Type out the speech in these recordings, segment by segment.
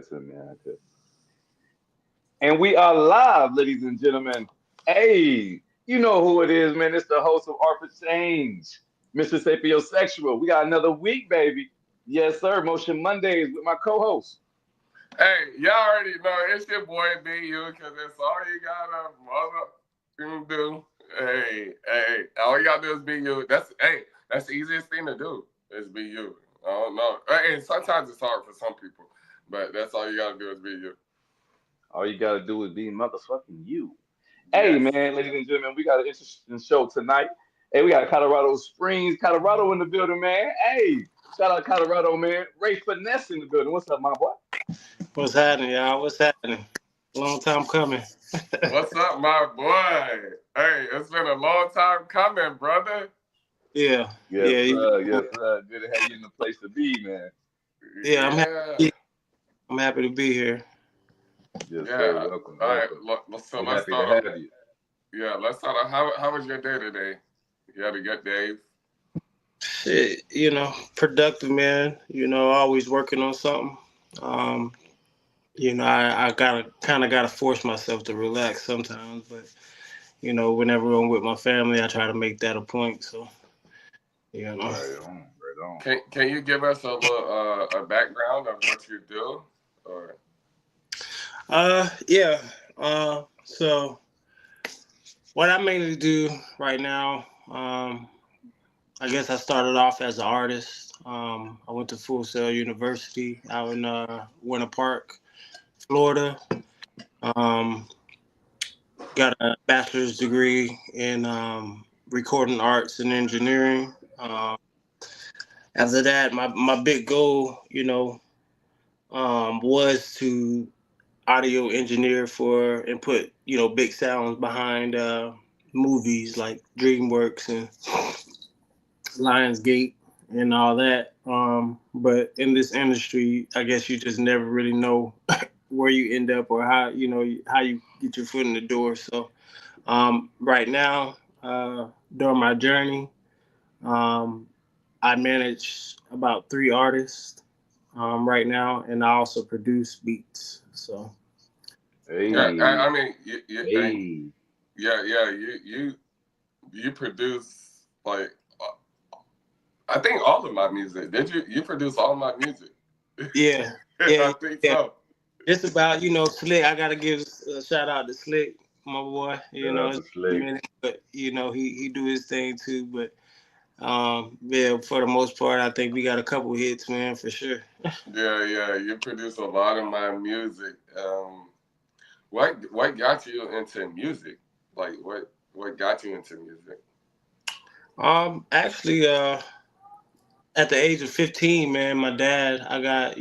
that to me. And we are live, ladies and gentlemen. Hey, you know who it is, man. It's the host of Art for Change, Mr. Sapiosexual. We got another week, baby. Yes, sir. Motion Mondays with my co-host. Hey, y'all already know it's your boy Big U, because that's all you gotta do. Hey, all you gotta do is be you. That's the easiest thing to do is be you. I don't know. And sometimes it's hard for some people, but that's all you gotta do is be you. All you gotta do is be motherfucking you. Hey, Yes. man, ladies and gentlemen, we got an interesting show tonight. Hey, we got Colorado Springs, Colorado in the building, man. Hey, shout out Colorado, man. Rafe Finesse in the building. What's up, my boy? What's happening, y'all? What's happening? Long time coming. What's up, my boy? Hey, it's been a long time coming, brother. Yeah, Yes, yeah, sir. Yes, sir. Good to have you in the place to be, man. yeah. Yeah. I'm happy to be here. Yes, sir. Yeah. Welcome, All right. welcome. So We're let's happy to start off. have you. Yeah, let's start off. How was your day today? You had a good day? Shit, productive, man. Always working on something. Um, I gotta force myself to relax sometimes, but whenever I'm with my family, I try to make that a point. So, you know. Right on, right on. Can you give us a little a background of what you do? Or Yeah. So what I mainly do right now, I guess I started off as an artist. I went to Full Sail University out in Winter Park, Florida. Um, got a bachelor's degree in recording arts and engineering. After that, my big goal, was to audio engineer for and put big sounds behind movies like DreamWorks and Lionsgate and all that. But in this industry, I guess you just never really know where you end up or how you get your foot in the door. So right now, during my journey, um, I manage about 3 artists right now, and I also produce beats. So yeah, Hey, I mean, hey. you produce like I think all of my music. Did you? You produce all my music? yeah, yeah, I think yeah. so. Just about, Slick. I gotta give a shout out to Slick, my boy. Shout out It's to been a Slick. minute, but he do his thing too. But yeah, for the most part, I think we got a couple hits, man, for sure. Yeah. You produce a lot of my music. What got you into music? Like what got you into music? Actually, at the age of 15, man, my dad, I got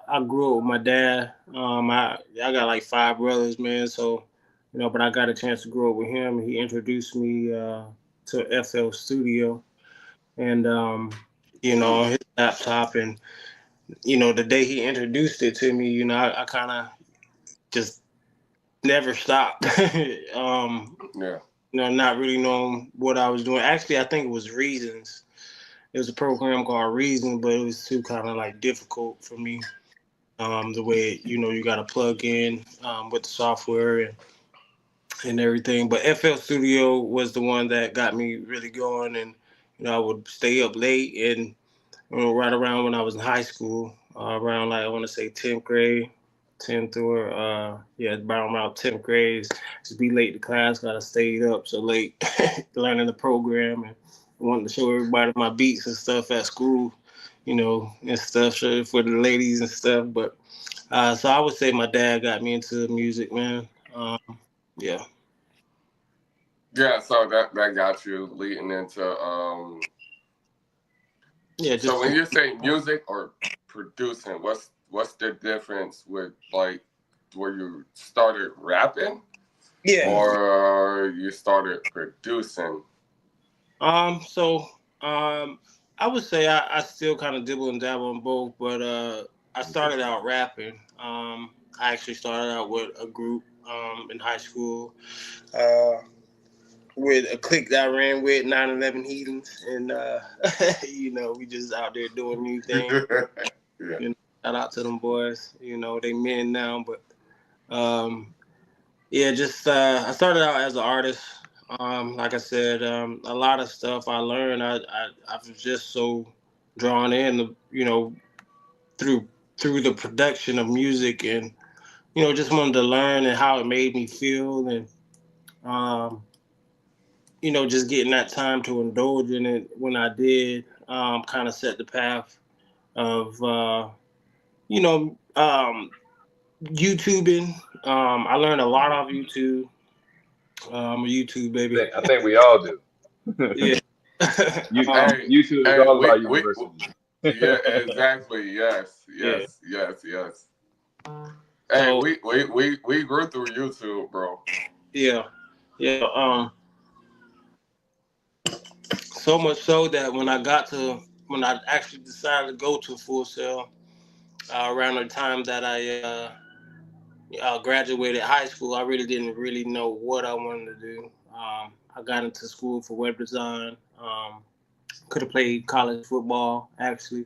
I grew up with my dad. I got like 5 brothers, man. So, but I got a chance to grow up with him. He introduced me to FL Studio, and on his laptop, and the day he introduced it to me, I kind of just never stopped. Yeah. Not really knowing what I was doing. Actually, I think it was Reasons. It was a program called Reason, but it was too kind of like difficult for me. The way you got to plug in with the software and everything. But FL Studio was the one that got me really going, and I would stay up late, and right around when I was in high school, around like I want to say 10th grade, 10th or yeah, around 10th grade, just be late to class. Got to stay up so late learning the program and wanting to show everybody my beats and stuff at school, and stuff for the ladies and stuff, but. So I would say my dad got me into music, man. Yeah. Yeah, so that got you leading into Yeah, so just when you say music or producing, what's the difference with like where you started rapping yeah. or you started producing? So I would say I still kind of dibble and dabble in both, but I started out rapping. I actually started out with a group in high school. With a clique that I ran with 911 Heathens, and we just out there doing new things. Yeah. Shout out to them boys. You know, they men now, but um, yeah, just I started out as an artist. Like I said, a lot of stuff I learned. I was just so drawn in, you know, through the production of music, and you know, just wanted to learn and how it made me feel, and um, you know, just getting that time to indulge in it when I did, kind of set the path of you know, YouTubing. I learned a lot off YouTube. A YouTube baby. I think we all do. Yeah. Hey, YouTube is hey, all about we university. yeah, exactly. Yes, Yeah. yes, yes, yes. Hey, So we grew through YouTube, bro. yeah, yeah. So much so that when I actually decided to go to Full Sail, around the time that I graduated high school, I really didn't really know what I wanted to do. I got into school for web design. Could have played college football actually,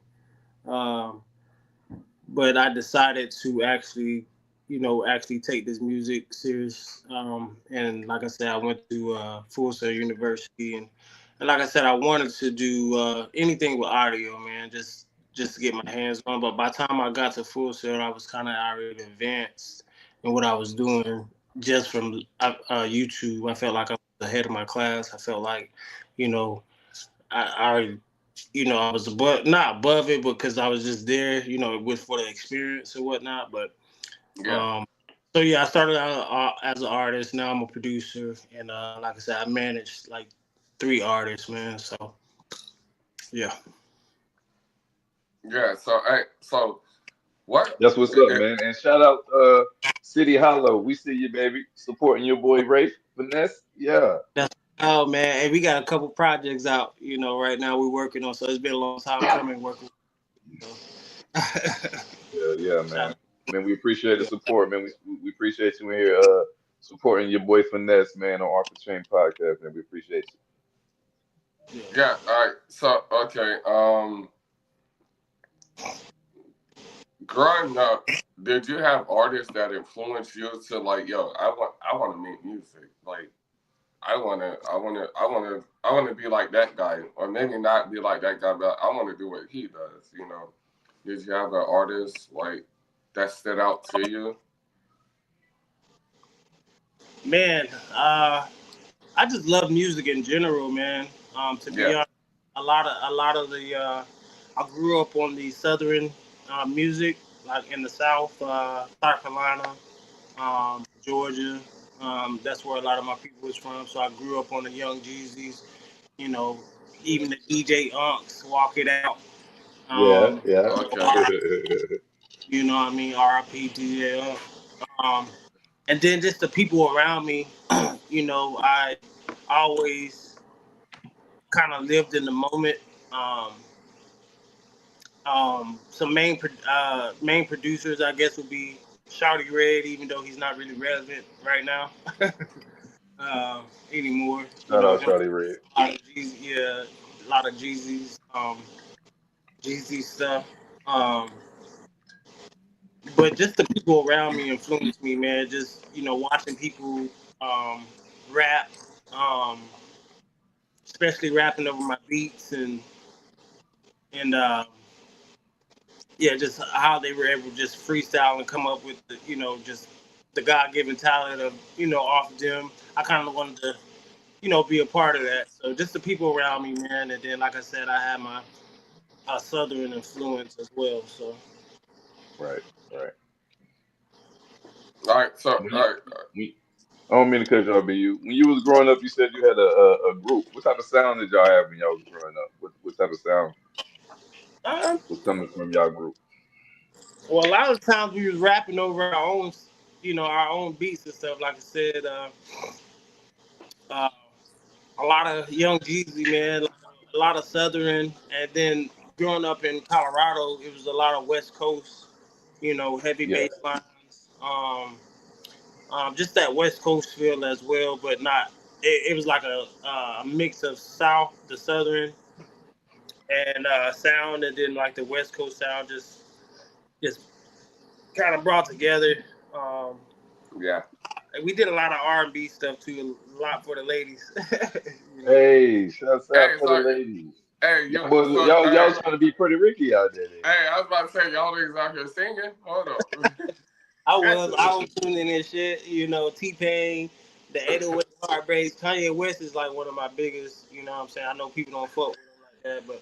um, but I decided to actually, you know, actually take this music serious. And like I said, I went to Full Sail University, and like I said, I wanted to do anything with audio, man, just to get my hands on. But by the time I got to Full Sail, I was kind of already advanced in what I was doing just from YouTube. I felt like I was ahead of my class. I felt like, you know, I already, you know, I was above, not above it, because I was just there, you know, with for the experience and whatnot. But Yeah, um, so yeah, I started out as an artist. Now I'm a producer, and like I said, I managed like 3 artists, man. So yeah, yeah. So, hey, so what? That's what's up, man. And shout out City Hollow. We see you, baby. Supporting your boy Rafe. Finesse. Yeah. that's oh man. And we got a couple projects out, you know, right now we're working on. So it's been a long time coming working. So. Yeah, yeah, Shout man. out. Man, we appreciate the Yeah, support, man. We appreciate you in here supporting your boy Finesse, man, on Arthur Chain Podcast, man. We appreciate you. yeah. Yeah. All right. So, okay. Growing up, did you have artists that influenced you to like, yo, I want to make music, like. I want to be like that guy, or maybe not be like that guy, but I want to do what he does. You know, did you have an artist like that stood out to you? Man, I just love music in general, man. To be Yeah, honest, a lot of the I grew up on the southern music, like in the South, South Carolina, Georgia. That's where a lot of my people is from. So I grew up on the Young Jeezys, you know, even the DJ Unks, Walk It Out. Yeah, Um, yeah. okay, you know what I mean? R.I.P. DJ Unk. Um, and then just the people around me, you know, I always kind of lived in the moment. Um, some main producers, I guess, would be Shawty Red, even though he's not really relevant right now anymore. You Shout know, out him, Shawty Red. a lot of Jeezy, yeah, a lot of Jeezy stuff. Um, but just the people around me influenced me, man. Just you know, watching people um, rap, um, especially rapping over my beats, and yeah, just how they were able to just freestyle and come up with the, you know, just the God given talent of, you know, off of them. I kind of wanted to, you know, be a part of that. So just the people around me, man. And then, like I said, I had my Southern influence as well. So Right, right. all right. So, When you, all right, when, I don't mean to cut you off, but when you was growing up, you said you had a group. What type of sound did y'all have when y'all was growing up? What type of sound uh, was coming from y'all group? well, a lot of times we was rapping over our own, you know, our own beats and stuff. Like I said, uh, a lot of Young Jeezy, man, like a lot of Southern, and then growing up in Colorado, it was a lot of West Coast, you know, heavy Yeah, bass lines. Just that West Coast feel as well, but not. It was like a mix of South, the Southern, and sound, and then like the West Coast sound, just just kind of brought together. Yeah. We did a lot of R&B stuff too, a lot for the ladies. You know? Hey, shouts Hey, out for the so ladies. hey, Y'all, was, so y'all hey, was trying to be pretty Ricky out there. Then. hey, I was about to say y'all niggas out here singing. Hold on. I was tuning in shit, you know, T-Pain, the 808 Heartbreaks. Kanye West is like one of my biggest, you know what I'm saying? I know people don't fuck with him like that,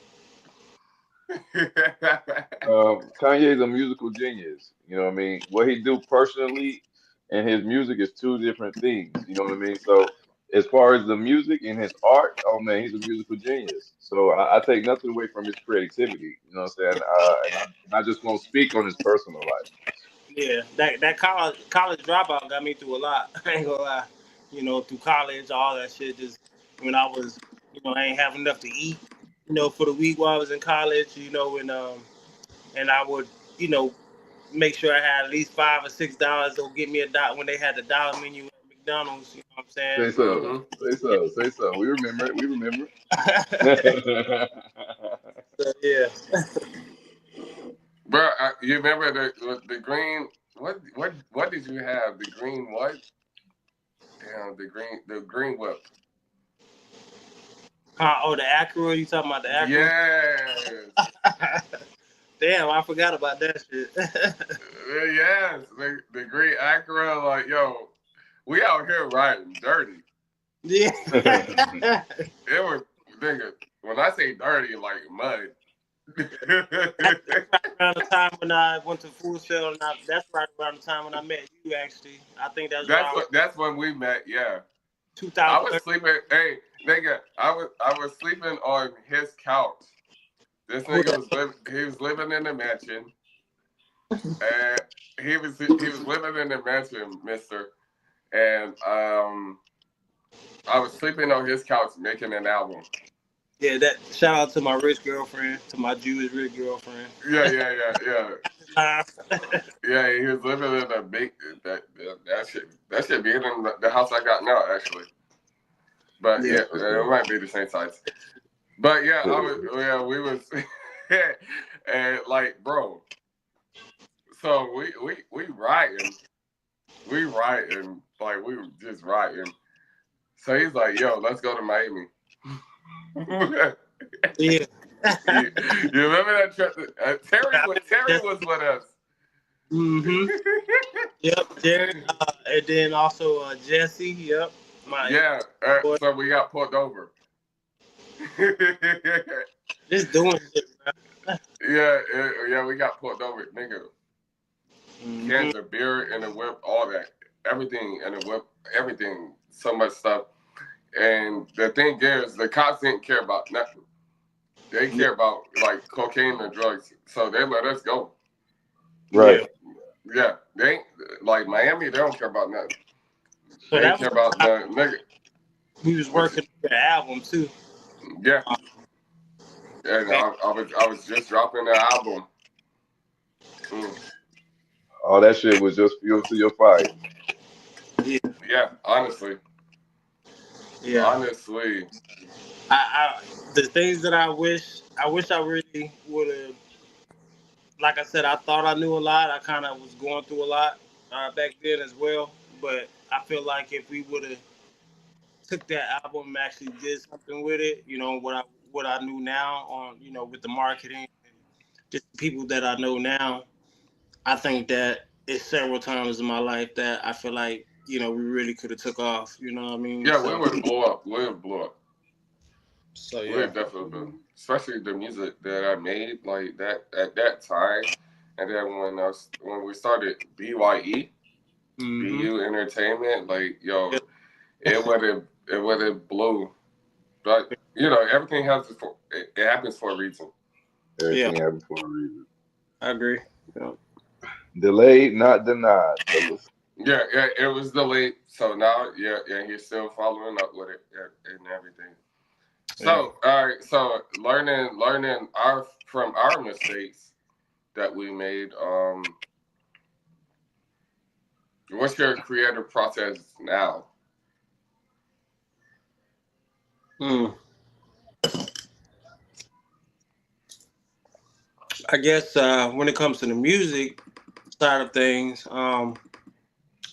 Kanye is a musical genius. You know what I mean? What he do personally and his music is two different things. You know what I mean? So as far as the music and his art, oh man, he's a musical genius. So I take nothing away from his creativity. You know what I'm saying? And I just won't speak on his personal life. yeah, that college dropout got me through a lot. I ain't gonna lie. You know, through college, all that shit. Just when I was, you know, I ain't have enough to eat. You know, for the week while I was in college. You know, and I would, you know, make sure I had at least $5 or $6 to get me a dollar when they had the dollar menu at McDonald's. You know what I'm Say so. hmm Say so. Say so. We remember it. We remember saying? it. So, yeah. Bro, you remember the green? What did you have? The green what? Damn, the green whip. Oh, the Acura. You talking about the Acura? Yes, Damn, I forgot about that shit. yes, the green Acura. Like yo, we out here riding dirty. Yeah. It was nigga. When I say dirty, like mud. That's right around the time when I went to Full Sail, and that's right around the time when I met you. Actually, I think that's around That's when we met. Yeah, I was 2013. sleeping. Hey, nigga, I was sleeping on his couch. This Who nigga that? was living. He was living in the mansion, and he was living in the mansion, Mister. And I was sleeping on his couch making an album. Yeah, that shout out to my rich girlfriend, to my Jewish rich girlfriend. Yeah, yeah, yeah, yeah. Uh, Yeah, he was living in a big that shit being in the house I got now actually. But yeah, yeah, it might be the same size. But yeah, we was and like bro. So we riding like we were just riding. So he's like, "Yo, let's go to Miami." yeah. you remember that trip? Terry was with us. Mm-hmm. Yep, Jared, and then also Jesse. Yep, my Yeah, boy. so we got pulled over. yeah, Just doing shit, bro. yeah, we got pulled over, nigga. Mm-hmm. Cans of beer in the whip, all that, everything in the whip, everything, so much stuff. And the thing is, the cops didn't care about nothing. They Yeah, care about like cocaine and drugs, so they let us go. Right. yeah. Yeah, they ain't like Miami. They don't care about nothing. So They that was care the about time the nigga. we was Which working on the album too. yeah, and Back, I was just dropping the album. Mm. All that shit was just fuel to your fire. yeah, Yeah, honestly, yeah. honestly, I the things that I wish I really would have. Like I said, I thought I knew a lot. I kind of was going through a lot back then as well. But I feel like if we would have took that album and actually did something with it, you know, what I knew now on, you know, with the marketing and just the people that I know now, I think that it's several times in my life that I feel like, you know, we really could have took off. You know what I mean? yeah, we So, would blow up. We would blow up. so We yeah. would definitely blow. Especially the music that I made like that at that time, and then when we started BYE, Mm-hmm. BU Entertainment, like Yeah. yo, it would have blew. But everything it happens for a reason. Yeah. Everything happens for a reason. I agree. Yeah. Delayed, not denied, fellas. Yeah, yeah, it was delayed. So now, yeah, he's still following up with it and everything. Yeah. So, all right, so learning from our mistakes that we made. What's your creative process now? Mm. I guess when it comes to the music side of things,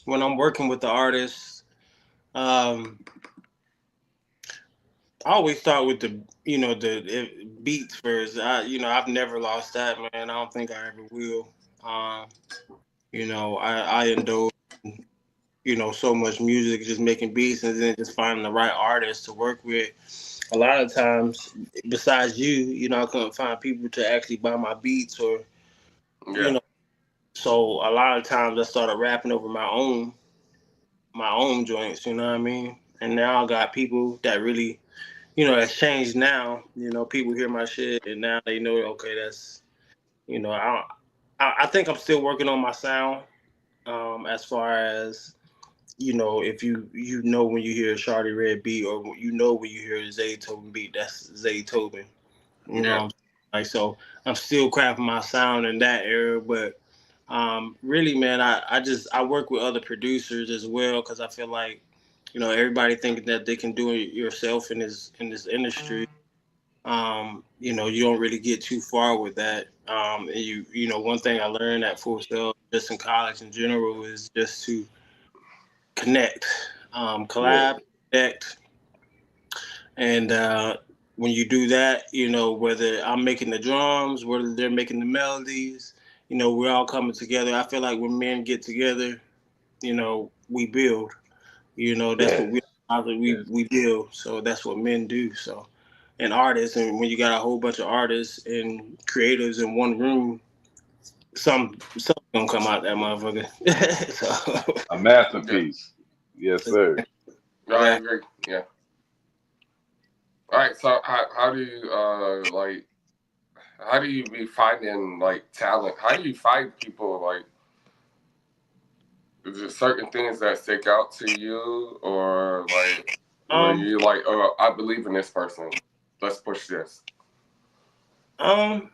when I'm working with the artists, um, I always start with the beats first. I've never lost that, man. I don't think I ever will. Um, I indulge so much music, just making beats, and then just finding the right artist to work with. A lot of times, besides I couldn't find people to actually buy my beats or you Yeah, know. So a lot of times I started rapping over my own joints. You know what I mean? And now I got people that really it's changed now. People hear my shit and now they know, okay, that's, I think I'm still working on my sound. As far as, if you when you hear a Shawty Red beat or when you hear a Zay Tobin beat, that's Zay Tobin. You know yeah, what I'm saying? Like, so I'm still crafting my sound in that era, but really, man, I work with other producers as well because I feel like, everybody thinking that they can do it yourself in this industry. You don't really get too far with that. And one thing I learned at Full Sail, just in college in general, is just to connect, Yeah. collab, connect, and when you do that, whether I'm making the drums, whether they're making the melodies, we're all coming together. I feel like when men get together, we build. That's what Yes. we Yes. we build. So that's what men do. So, and artists, and when you got a whole bunch of artists and creatives in one room, some gonna come out that motherfucker. So, A yeah. masterpiece. Yes, sir. No, I agree. Yeah. All right. So how do you like how do you be finding like talent? How do you find people like? Is there certain things that stick out to you, or like where um, you like, oh, I believe in this person. Let's push this. um,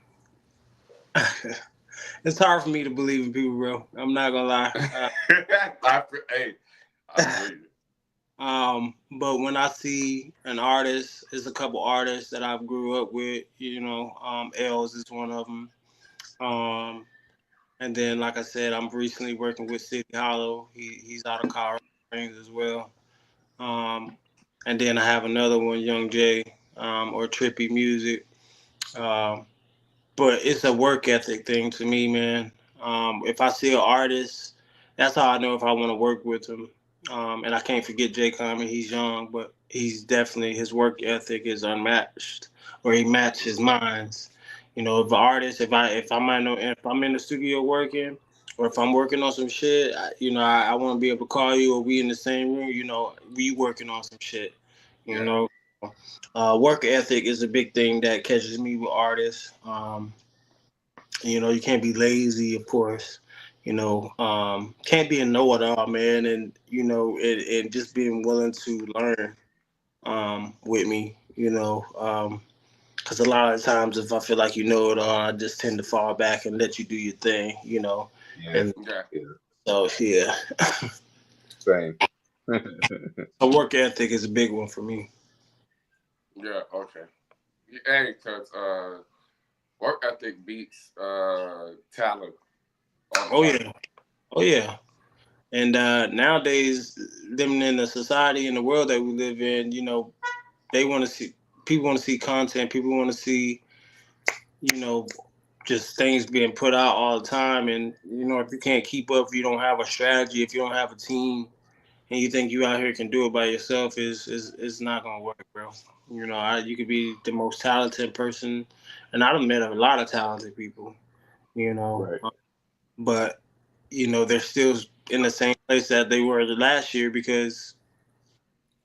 it's hard for me to believe in people, bro. I'm not gonna lie. Hey, I feel you. But when I see an artist, there's a couple artists that I've grew up with. Els is one of them. Um, and then, like I said, I'm recently working with City Hollow. He's out of Colorado Springs as well. Um, and then I have another one, Young Jay, or Trippy Music. Um, but it's a work ethic thing to me, man. If I see an artist, that's how I know if I want to work with him. And I can't forget Jay Common. He's young, but he's definitely his work ethic is unmatched, or he matches mine's. If an artist, if I'm in the studio working, or if I'm working on some shit, I want to be able to call you, or we in the same room. We working on some shit. You Yeah, know, work ethic is a big thing that catches me with artists. You can't be lazy, of course. Can't be a know-it-all, man, and just being willing to learn with me. Because a lot of times, if I feel like you know it all, I just tend to fall back and let you do your thing. Yeah. And yeah, Yeah. so yeah, Same. so work ethic is a big one for me. yeah. Okay. Hey, cause work ethic beats talent all the Oh time. yeah, oh yeah. And nowadays, living in the society and the world that we live in, they want to see people want to see content. People want to see, you know, just things being put out all the time. And if you can't keep up, if you don't have a strategy, if you don't have a team, and you think you out here can do it by yourself, is not gonna work, bro. You could be the most talented person, and I've met a lot of talented people. You know, Right. but they're still in the same place that they were the last year because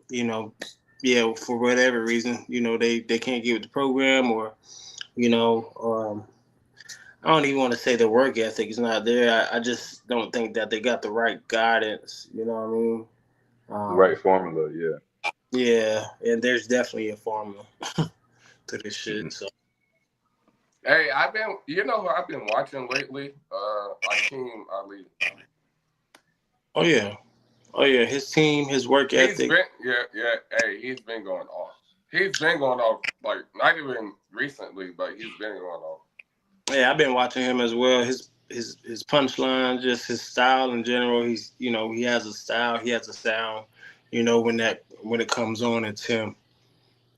you know, yeah, for whatever reason, they can't get with the program or, I don't even want to say the work ethic is not there. I just don't think that they got the right guidance. You know what I mean? The right Um, formula. Yeah. yeah, and there's definitely a formula to this Mhm. shit. So, Hey, you know who I've been watching lately? Akeem Ali. oh yeah, oh yeah, his team, his work He's ethic. been, yeah, yeah. Hey, he's been going off. He's been going off like not even recently, but he's been going off. Yeah, I've been watching him as well. His punchline, just his style in general. He's he has a style, he has a sound. When it comes on, it's him.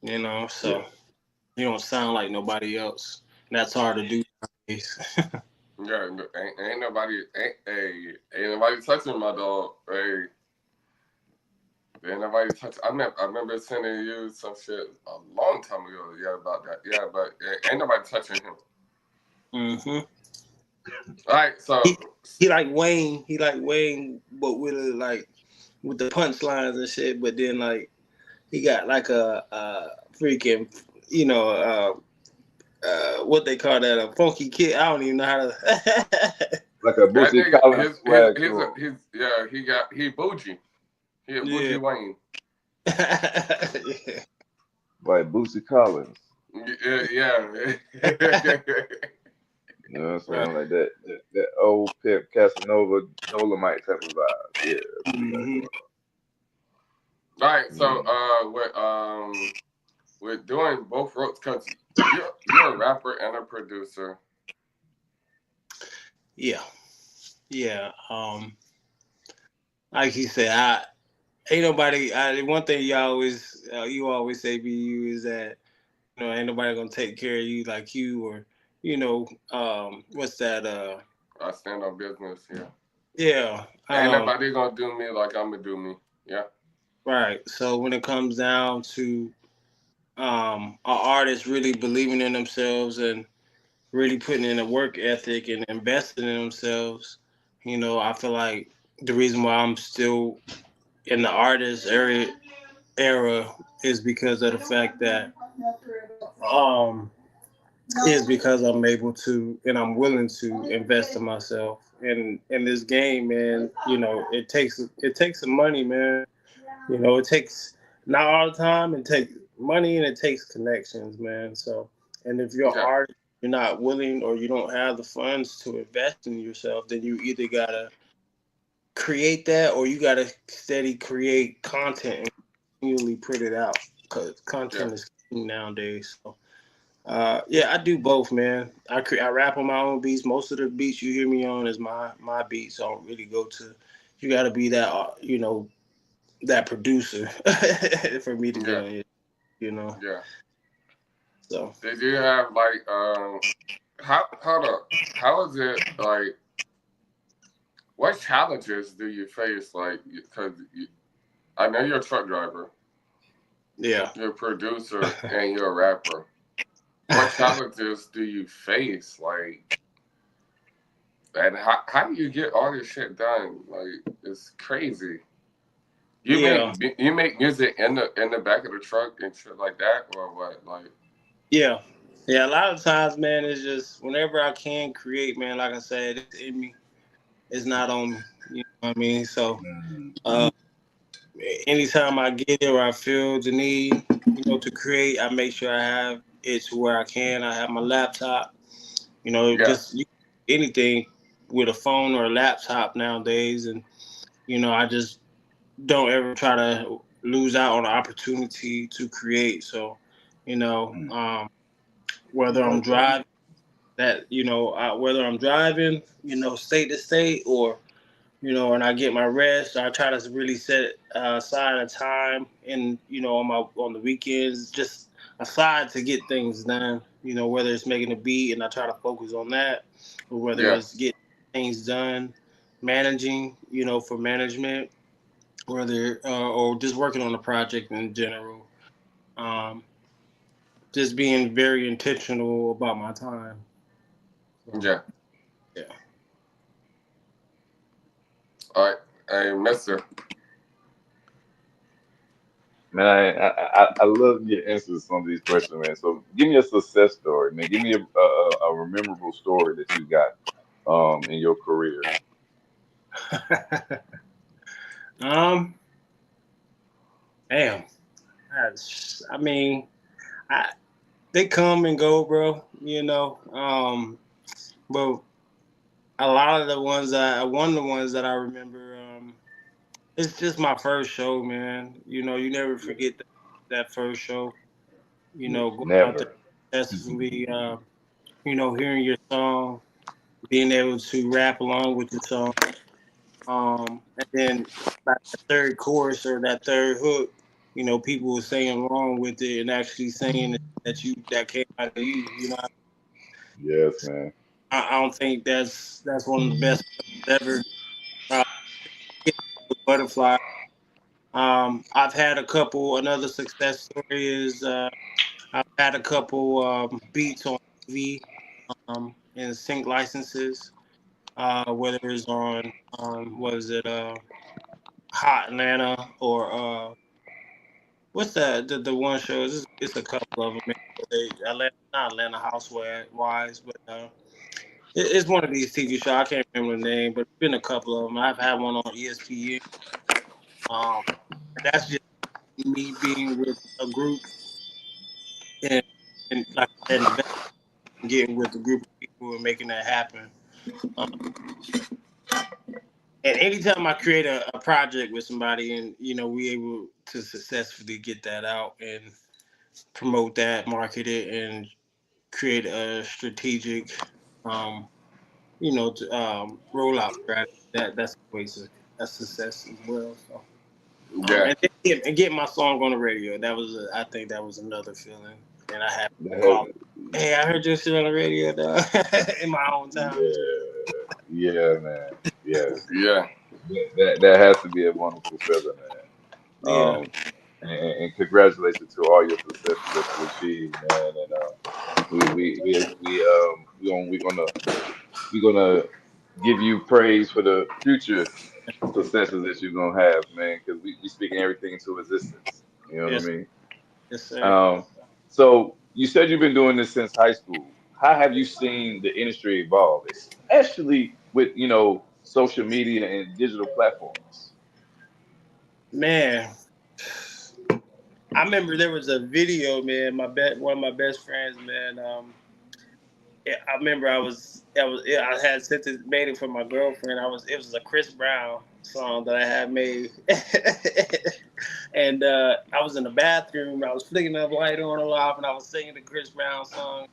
Yeah. So he don't sound like nobody else. And that's hard to do nowadays. Yeah, ain't nobody, ain't nobody touching my dog. Hey, ain't nobody touch. I remember sending you some shit a long time ago. Yeah, about that. Yeah, but ain't nobody touching him. hmm All right, so He like Wayne. He like Wayne, but with the punchlines and shit. But then he got like a freaking what they call that, a funky kid. I don't even know how to. Like a that Boosie nigga, Collins swag to him. he bougie. He a bougie Yeah. Wayne. Yeah. Like Boosie Collins. Yeah. You know what I'm Right. saying? Like that old Pip Casanova Dolomite type of vibe. Yeah, that's what he got hmm going All right, on. so we're doing both roles because you're a rapper and a producer. Yeah. Yeah. Like he said, I ain't nobody. One thing you always say, BU, is that ain't nobody gonna take care of you like you, or what's that? I stand on business. Yeah. Yeah. Ain't nobody gonna do me like I'm gonna do me. Yeah. Right. So when it comes down to an artist really believing in themselves and really putting in a work ethic and investing in themselves, I feel like the reason why I'm still in the artist era is because of the fact that um is because I'm able to and I'm willing to invest in myself. And in this game, man, it takes some money, man. It takes, not all the time. It takes money and it takes connections, man. So, and if you're Yeah. art, you're not willing or you don't have the funds to invest in yourself, then you either gotta create that or you gotta steady create content and continually put it out because Yeah. content is king nowadays. So, yeah, I do both, man. I rap on my own beats. Most of the beats you hear me on is my beats. So I don't really go to. You got to be that that producer for me to get Yeah. on it. You know. Yeah. So Did you have like how hold up? How is it like? What challenges do you face? Like, because I know you're a truck driver, yeah. you're a producer, and you're a rapper. What challenges do you face? Like, and how do you get all this shit done? Like, it's crazy. Yeah. You make music in the back of the truck and shit like that, or what? Like, Yeah. Yeah. A lot of times, man, it's just whenever I can create, man. Like I said, it's in me. It's not on me. You know what I mean? So, Mm. uh, anytime I get it or I feel the need, to create, I make sure I have it to where I can. I have my laptop. yeah, Just anything with a phone or a laptop nowadays, and I just don't ever try to lose out on the opportunity to create. So, you know, Mm. um, whether I'm Okay. driving, whether I'm driving, state to state, or and I get my rest. I try to really set aside a time, and on the weekends, just aside to get things done. Whether it's making a beat, and I try to focus on that, or whether yeah, it's getting things done, managing, for management, whether or just working on the project in general. Um, just being very intentional about my time. So, yeah. yeah. All right, hey, Mister. Man, I love your answers to some of these questions, man. So give me a success story, man. Give me a memorable story that you got in your career. um, damn. I mean, I, they come and go, bro. But a lot of the ones one of the ones that I remember, it's just my first show, man. You never forget that first show. Going out there Never. successfully. hearing your song, being able to rap along with your song, and then by the third chorus or that third hook, people were singing along with it and actually saying that came out of you. Yes, man. I don't think that's one of the best ever. Uh, Butterfly. I've had a couple. Another success story is I've had a couple beats on TV and sync licenses. Whether it's on what is it Hot Atlanta or what's that the one show? It's a couple of them. Man. Not Atlanta Housewives, but it's one of these TV shows. I can't remember the name, but it's been a couple of them. I've had one on ESPN. Um, that's just me being with a group and, like I said, getting with a group of people and making that happen. Um, and anytime I create a project with somebody and we able to successfully get that out and promote that, market it, and create a strategic, rollout strategy, that's always a success as well. So, Yeah. and get my song on the radio, I think that was another feeling, and I had to call. That, Hey, I heard your shit on the radio though, in my own time. yeah, man. Yes. Yeah. That has to be a wonderful feeling, man. Yeah. And congratulations to all your successes that you achieved, man. And we're gonna give you praise for the future successes that you're gonna have, man. Because we speaking everything into existence. You know what I Yes. mean? Yes, sir. Um, so you said you've been doing this since high school. How have you seen the industry evolve, especially with social media and digital platforms? Man, I remember there was a video, man. One of my best friends, man. Yeah, I remember I had sent it, made it for my girlfriend. It was a Chris Brown song that I had made, and I was in the bathroom. I was flicking the light on and off, and I was singing the Chris Brown song.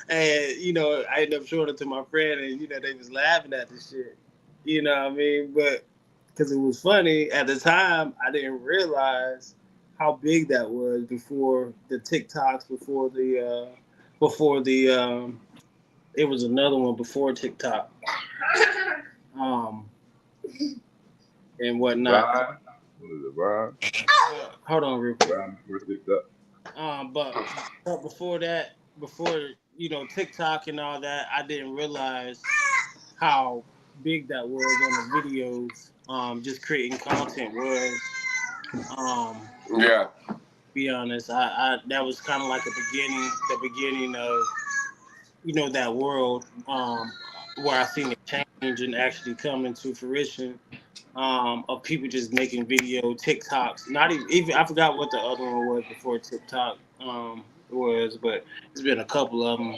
And I ended up showing it to my friend, and they was laughing at the shit. You know what I mean? But because it was funny at the time, I didn't realize how big that was before the TikToks, before the it was another one before TikTok, um, and whatnot. Ron, what is it, Ron? Hold on, real quick. Ron first picked up. But before that, before TikTok and all that, I didn't realize how big that was on the videos. Just creating content was. Yeah. Be honest, I that was kind of like the beginning of that world where I seen it change and actually come into fruition of people just making video TikToks. Not even I forgot what the other one was before TikTok was, but it's been a couple of them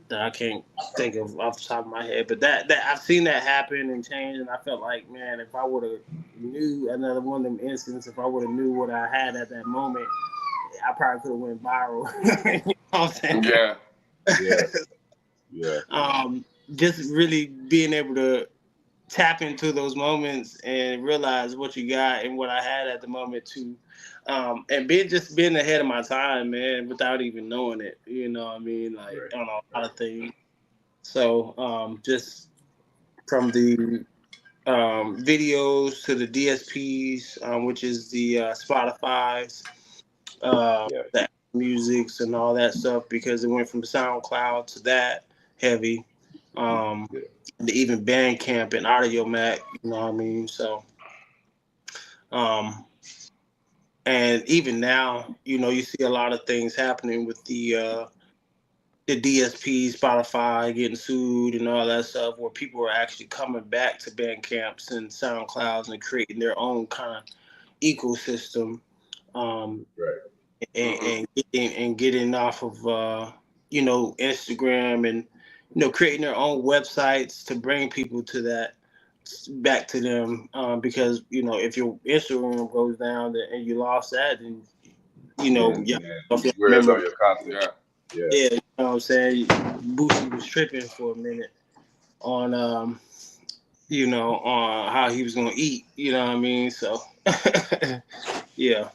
that I can't think of off the top of my head. But that I've seen that happen and change, and I felt like, man, if I would have knew another one of them instances, if I would have knew what I had at that moment, I probably could have went viral. You know what I'm saying? Yeah. Yeah, yeah, Just really being able to tap into those moments and realize what you got and what I had at the moment too. And being ahead of my time, man, without even knowing it. You know what I mean? Like right, on a lot right. of things. So just from the videos to the DSPs, which is the Spotify's, Yeah, the musics and all that stuff, because it went from SoundCloud to that heavy, yeah, to even Bandcamp and Audio Mac. You know what I mean? So, um, and even now, you see a lot of things happening with the DSP, Spotify getting sued and all that stuff, where people are actually coming back to Bandcamps and SoundClouds and creating their own kind of ecosystem, um, right. and getting off of Instagram and creating their own websites to bring people to that back to them, because if your Instagram goes down and you lost that, then Then yeah, where's all your content? Yeah. Yeah. Yeah, you know what I'm saying? Boosie was tripping for a minute on on how he was gonna eat, you know what I mean? So yeah.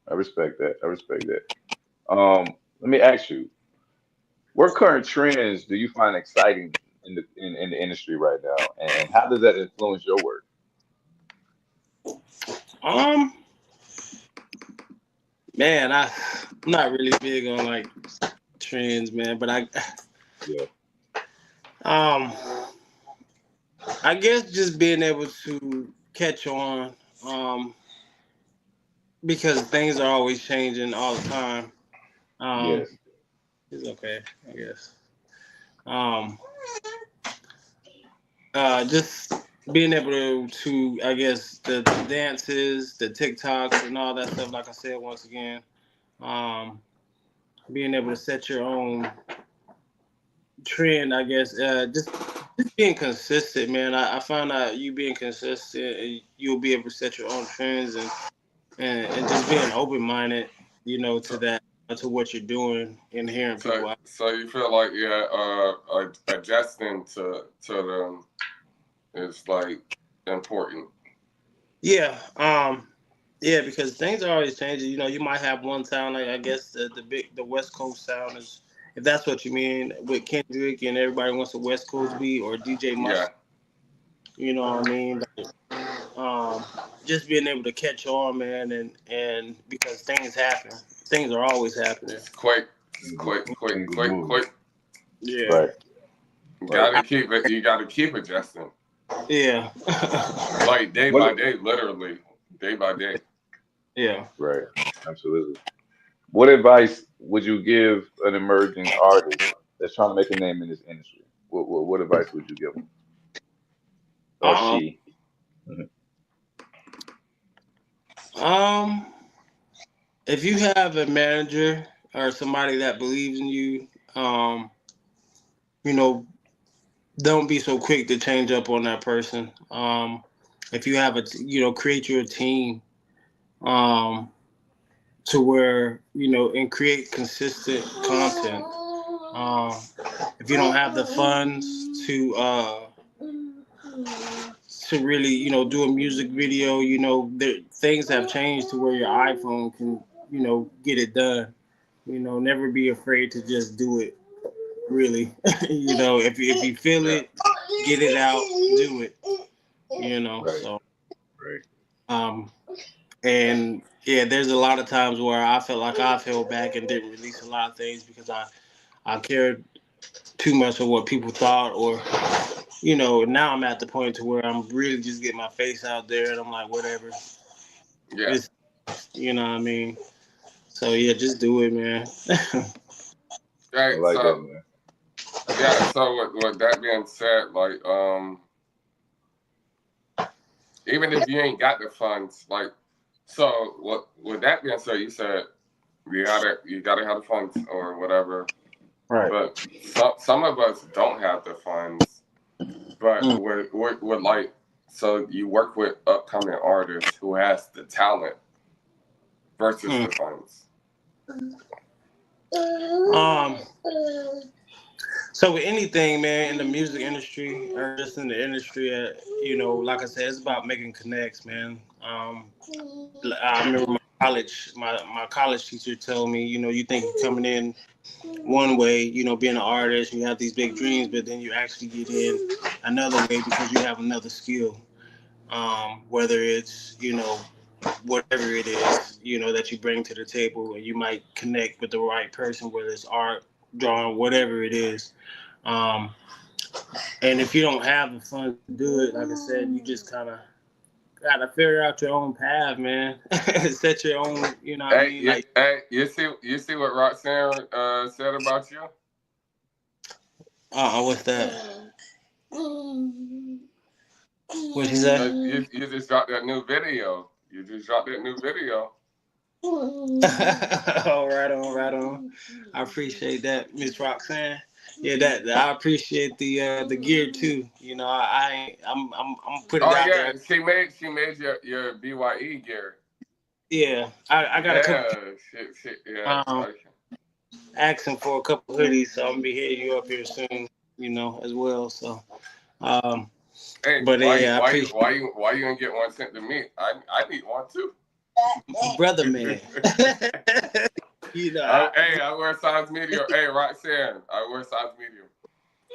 I respect that. I respect that. Let me ask you, what current trends do you find exciting in the industry right now, and how does that influence your work? Um Man, I'm not really big on like trends, man, but Yeah. um I guess just being able to catch on, um, because things are always changing all the time. Um, Yes. it's okay, I guess. Um, just being able to, I guess, the dances, the TikToks, and all that stuff. Like I said, once again, um, being able to set your own trend, I guess. Just being consistent, man. I found out you being consistent, you'll be able to set your own trends and just being open minded, to So, that, to what you're doing and hearing so, people out. so you feel like adjusting to them is like important. Yeah, yeah, because things are always changing. You might have one sound, like I guess the West Coast sound is, if that's what you mean, with Kendrick and everybody wants a West Coast beat or DJ Yeah, Mustard. You know what I mean? Just being able to catch on, man, and because things happen, things are always happening. it's quick, it's Things quick, quick, things are quick, moving. quick. Yeah, Right. You Right. gotta keep it. You gotta keep adjusting, yeah, like day What? by day, literally day by day. yeah. Right. Absolutely. What advice would you give an emerging artist that's trying to make a name in this industry? What advice would you give him or Um, she? Mhm. um, if you have a manager or somebody that believes in you, um, you know, don't be so quick to change up on that person. If you have create your team, um, to where and create consistent content. Um, if you don't have the funds to really do a music video, things have changed to where your iPhone can get it done. Never be afraid to just do it. Really, if you feel Yeah, it, get it out, do it. Right. So Right. um, and yeah, there's a lot of times where I felt like I've held back and didn't release a lot of things because I cared too much of what people thought, or now I'm at the point to where I'm really just getting my face out there and I'm like, whatever. yeah. It's what I mean. So yeah, just do it, man. I Right. like that, So man. yeah. So with that being said, like even if you ain't got the funds, like so what with that being said, you said you gotta have the funds or whatever. Right. But some of us don't have the funds. But Mm, we're like so you work with upcoming artists who has the talent versus mm. the funds. Um. So with anything, man, in the music industry or just in the industry, like I said, it's about making connects, man. I remember my college teacher told me, you think you're coming in one way, being an artist, you have these big dreams, but then you actually get in another way because you have another skill. Whether it's whatever it is, that you bring to the table, and you might connect with the right person, whether it's art, drawing, whatever it is. Um, and if you don't have the funds to do it, like I said, you just kind of gotta figure out your own path, man. Set your own, what I mean? Like, You see what Roxanne said about you? what's that? What she say? You just dropped that new video. You just dropped that new video. Oh, right on, right on. I appreciate that, Miss Roxanne. Yeah, that I appreciate the gear too. I'm put it Oh out yeah, there. she made your BYE gear. Yeah, I got a couple. Yeah, shit, yeah. Um, Okay. asking for a couple hoodies, so I'm gonna be hitting you up here soon, you know, as well. So, um, Hey, but yeah, I appreciate why you gonna get one sent to me? I need one too. brother, man. You know, I wear size medium. Hey, Roxanne, I wear size medium.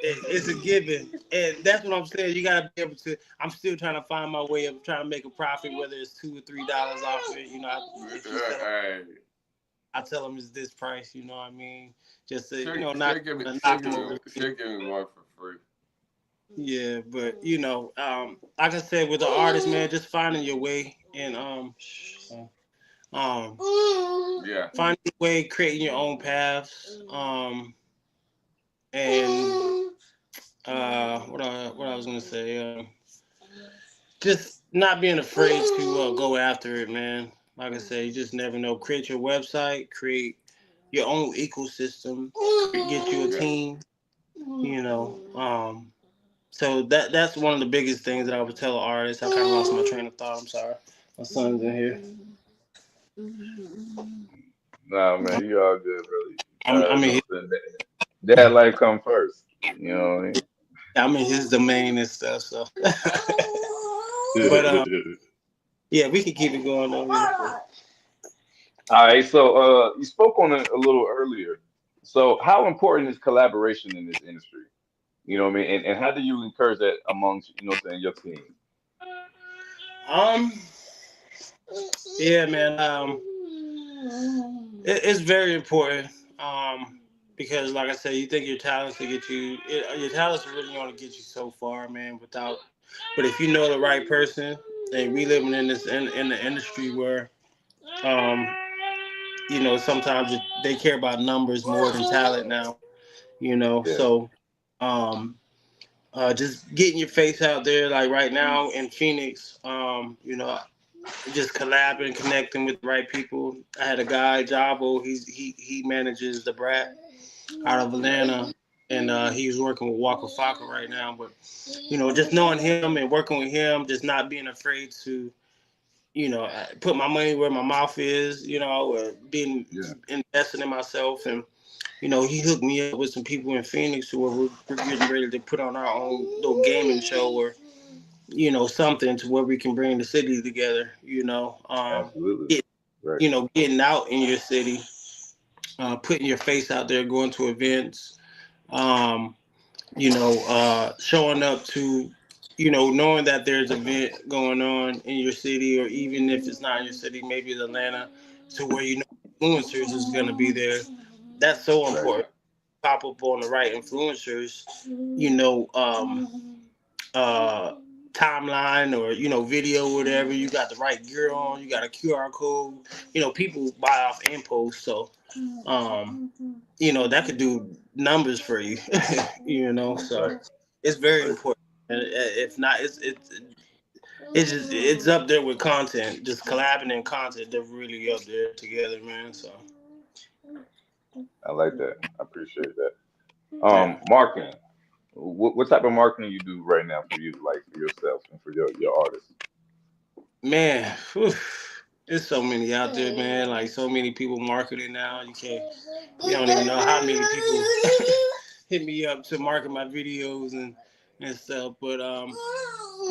it's a given, and that's what I'm saying. You gotta be able to. I'm still trying to find my way of trying to make a profit, whether it's $2 or $3 off it. You know, I tell them it's this price. You know what I mean? Just to, you know, not knock them over. She'll give me one for free. Yeah, but you know, like I said, with the artist, man, just finding your way and finding your way, creating your own paths, and what I was gonna say, just not being afraid to go after it, man. Like I said, you just never know. Create your website, create your own ecosystem, get you a team. You know, so that's one of the biggest things that I would tell artists. I kind of lost my train of thought. I'm sorry. My son's in here. Nah, man, you all good, brother. I'm in Dad life come first. You know what I mean? I'm in his domain and stuff. So, but yeah, we can keep it going over here. All right, so you spoke on it a little earlier. So how important is collaboration in this industry? You know what I mean? And how do you encourage that amongst, you know what I'm saying, your team? Um, yeah, man. It's very important. Because like I said, you think your talents to get you, your talents are really going to get you so far, man. But if you know the right person, and we living in this in the industry where, um, you know, sometimes they care about numbers more than talent now. You know, Yeah, so um, just getting your face out there, like right now in Phoenix, you know, just collabing, connecting with the right people. I had a guy, Jabo. He manages the Brat out of Atlanta, and he's working with Waka Flocka right now. But you know, just knowing him and working with him, just not being afraid to, you know, put my money where my mouth is. You know, or being yeah, investing in myself, and you know, he hooked me up with some people in Phoenix who we're getting ready to put on our own little gaming show or, you know, something to where we can bring the city together. You know, absolutely. Right. getting out in your city, putting your face out there, going to events, um, you know, showing up to, you know, knowing that there's an event going on in your city, or even if it's not in your city, maybe it's Atlanta, to where you know influencers is going to be there. That's so Right. important. Pop up on the right influencers, you know, uh, timeline or, you know, video, whatever. You got the right gear on, you got a QR code. You know, people buy off impulse, so you know that could do numbers for you. You know, so Right. it's very Right. important. And if not, it's up there with content. Just collabing and content, they're really up there together, man. So I like that. I appreciate that. yeah, Marketing. What type of marketing you do right now for you, like for yourself and for your artists? man. Whew, there's so many out there, man. Like so many people marketing now. You don't even know how many people hit me up to market my videos and stuff. But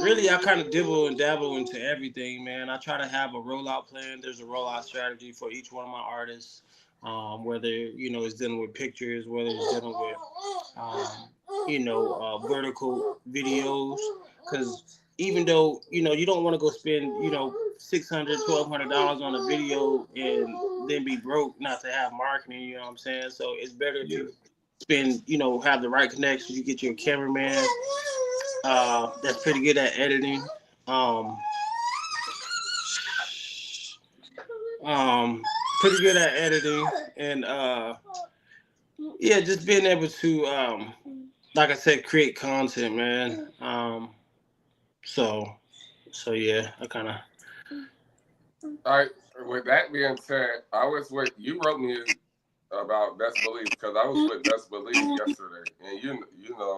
really, I kind of dibble and dabble into everything, man. I try to have a rollout plan. There's a rollout strategy for each one of my artists. Whether, you know, it's dealing with pictures, whether it's dealing with um, you know, vertical videos, because even though, you know, you don't want to go spend, you know, $600, $1,200 on a video and then be broke not to have marketing. You know what I'm saying? So it's better if Yes. you spend, you know, have the right connections. You get your cameraman that's pretty good at editing. Um, um, Pretty good at editing, and yeah, just being able to, like I said, create content, man. So, so yeah, I kind of. All right. With that being said, I was with you wrote me about Best Believe because I was with Best Believe yesterday, and you know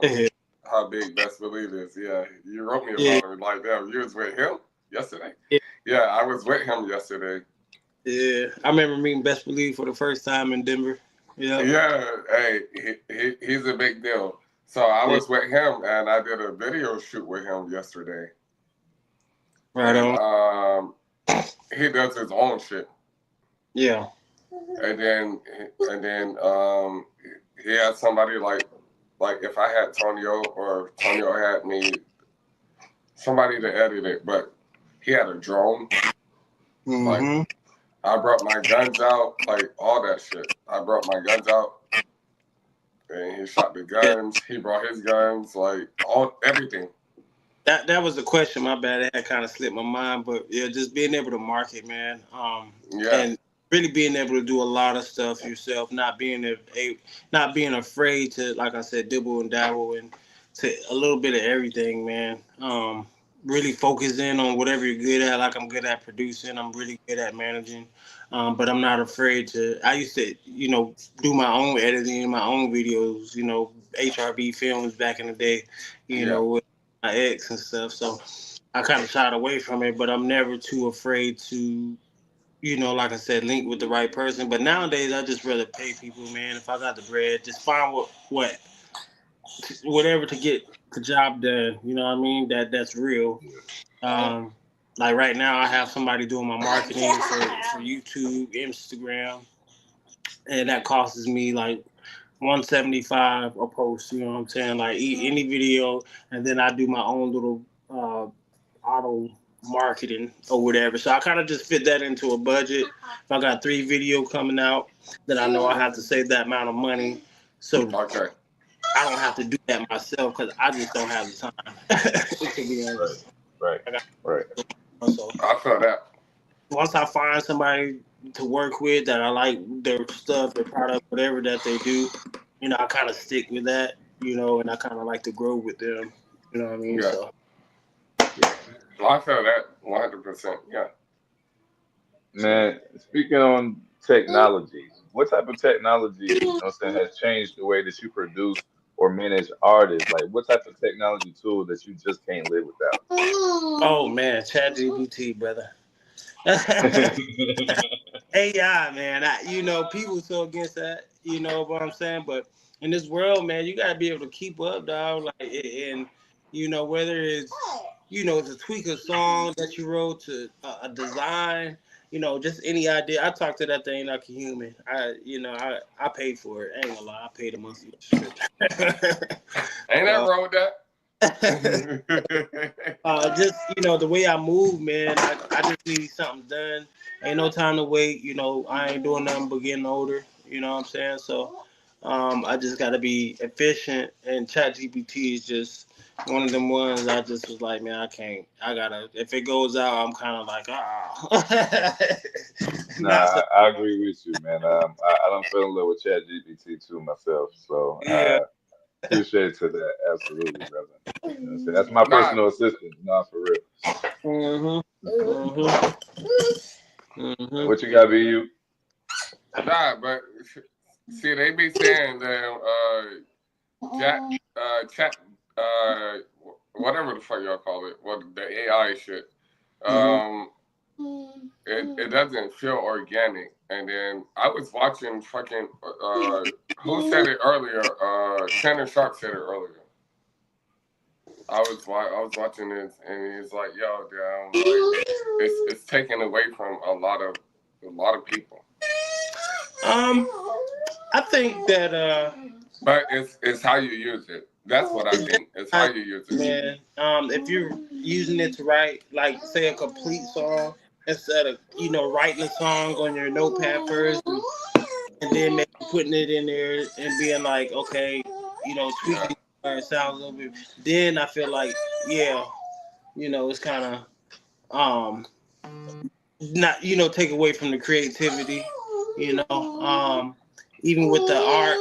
how big Best Believe is. Yeah, you wrote me Yeah, about it like that. You was with him yesterday. yeah, Yeah, I was with him yesterday. yeah. I remember meeting Best Believe for the first time in Denver. Yeah, hey, he's a big deal. So I was with him, and I did a video shoot with him yesterday. Right And on. he does his own shit. Yeah. And then he had somebody like if I had Tonio or Tonio had me, somebody to edit it, but he had a drone. Mm-hmm. Like I brought my guns out, like all that shit. I brought my guns out, and he shot the guns. He brought his guns, like everything. That was the question. My bad. It had kind of slipped my mind, but yeah, just being able to market, man. Yeah. And really being able to do a lot of stuff yourself, not being afraid to, like I said, dibble and dabble and to a little bit of everything, man. Really focus in on whatever you're good at. Like I'm good at producing. I'm really good at managing. But I'm not afraid to. I used to, do my own editing, my own videos. HRB films back in the day. With my ex and stuff. So I kind of shied away from it, but I'm never too afraid to, like I said, link with the right person. But nowadays, I just rather pay people, man. If I got the bread, just find whatever to get the job done. You know what I mean? That's real. Like right now, I have somebody doing my marketing for YouTube, Instagram, and that costs me like 175 a post. You know what I'm saying? Like any video, and then I do my own little auto marketing or whatever. So I kind of just fit that into a budget. If I got 3 video coming out, then I know I have to save that amount of money. So I don't have to do that myself because I just don't have the time. To be honest. Right. So I feel that. Once I find somebody to work with that I like their stuff, their product, whatever that they do, I kind of stick with that, and I kind of like to grow with them. You know what I mean? Yeah. So. I feel that 100%. Yeah. Man, speaking on technology, what type of technology, has changed the way that you produce or manage artists? Like, what type of technology tool that you just can't live without? Oh man, ChatGPT, brother. AI, man. People so against that. You know what I'm saying? But in this world, man, you gotta be able to keep up, dog. Like, and whether it's to tweak a song that you wrote to a design, just any idea. I talk to that thing like a human. I paid for it. I ain't gonna lie, I paid a monthly subscription. Ain't that wrong with that? Just the way I move, man. I just need something done. Ain't no time to wait. I ain't doing nothing but getting older. You know what I'm saying? So, I just got to be efficient. And ChatGPT is just one of them ones. I just was like, man, I can't. I gotta. If it goes out, I'm kind of like, Nah, I agree with you, man. I don't feel in love with ChatGPT too myself, so Yeah. appreciate to that. Absolutely, brother. That's my personal assistant. Nah, for real. What you got, BU? Nah, but see, they be saying that chat, whatever the fuck y'all call it, the AI shit, it doesn't feel organic. And then I was watching fucking who said it earlier? Shannon Sharp said it earlier. I was watching this, and he's like, "Yo, damn, like it's taken away from a lot of people." I think that. But it's how you use it. That's what I think. It's how you use it, man. If you're using it to write, like, say, a complete song instead of writing a song on your notepad first, and then maybe putting it in there and being like, okay, tweaking where it sounds a little bit. Then I feel like, it's kind of not take away from the creativity. Even with the art,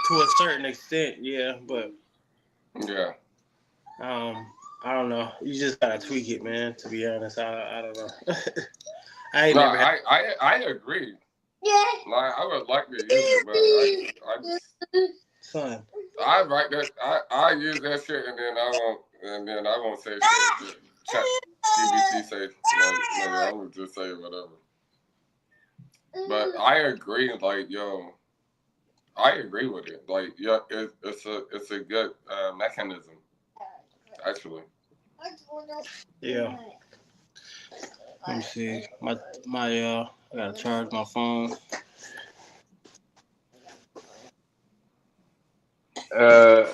to a certain extent, but I don't know. You just gotta tweak it, man. To be honest, I don't know. I agree. Yeah. Like, I would like to use it, but I just son. I write that I use that shit, and then I won't say shit. Chat GBT say like I would just say whatever. But I agree. Like, yo, I agree with it. Like, yeah, it's a good mechanism actually. Yeah. Let me see. I gotta charge my phone. Uh,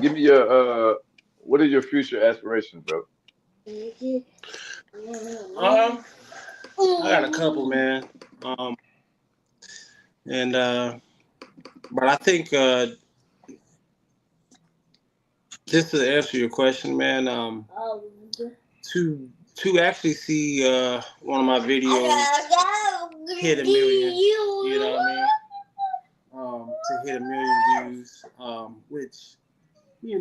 give me your what are your future aspirations, bro? Um, I got a couple, man. Um, and but I think just to answer your question, man, to actually see one of my videos hit a million, you know what I mean? To hit a million views, which